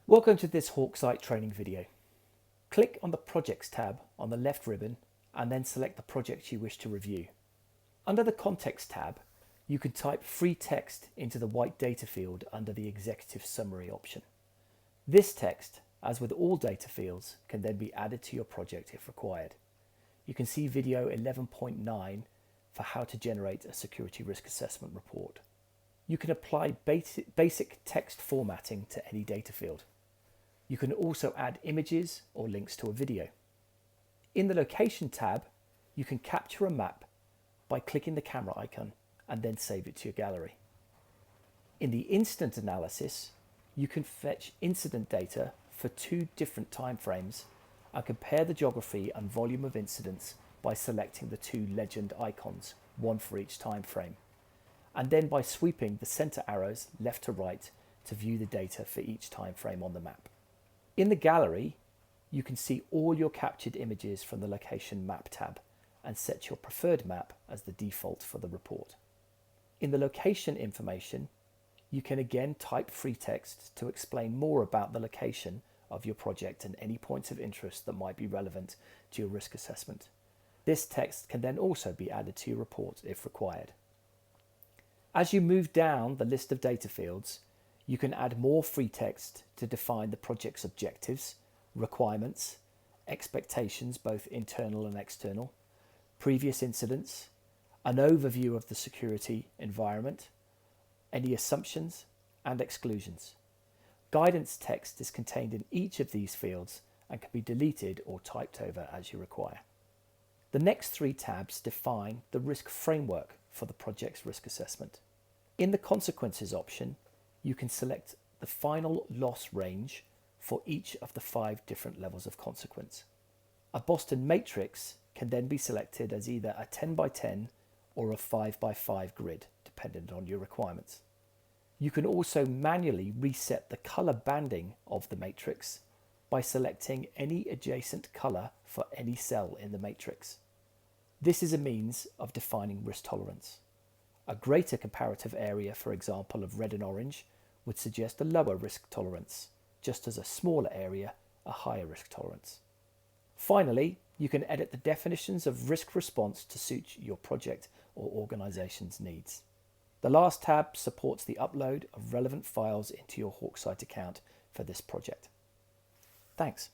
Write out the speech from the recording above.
Welcome to this Hawksite training video. Click on the Projects tab on the left ribbon and then select the project you wish to review. Under the Context tab, you can type free text into the white data field under the Executive Summary option. This text, as with all data fields, can then be added to your project if required. You can see video 11.9 for how to generate a security risk assessment report. You can apply basic text formatting to any data field. You can also add images or links to a video. In the Location tab, you can capture a map by clicking the camera icon and then save it to your gallery. In the Instant analysis, you can fetch incident data for 2 different time frames and compare the geography and volume of incidents by selecting the 2 legend icons, one for each time frame, and then by sweeping the center arrows left to right to view the data for each time frame on the map. In the gallery, you can see all your captured images from the Location Map tab and set your preferred map as the default for the report. In the location information, you can again type free text to explain more about the location of your project and any points of interest that might be relevant to your risk assessment. This text can then also be added to your report if required. As you move down the list of data fields, you can add more free text to define the project's objectives, requirements, expectations, both internal and external, previous incidents, an overview of the security environment, any assumptions and exclusions. Guidance text is contained in each of these fields and can be deleted or typed over as you require. The next 3 tabs define the risk framework for the project's risk assessment. In the Consequences option, you can select the final loss range for each of the 5 different levels of consequence. A Boston matrix can then be selected as either a 10 by 10 or a 5 by 5 grid, dependent on your requirements. You can also manually reset the color banding of the matrix by selecting any adjacent color for any cell in the matrix. This is a means of defining risk tolerance. A greater comparative area, for example, of red and orange, would suggest a lower risk tolerance, just as a smaller area, a higher risk tolerance. Finally, you can edit the definitions of risk response to suit your project or organization's needs. The last tab supports the upload of relevant files into your Hawksite account for this project. Thanks.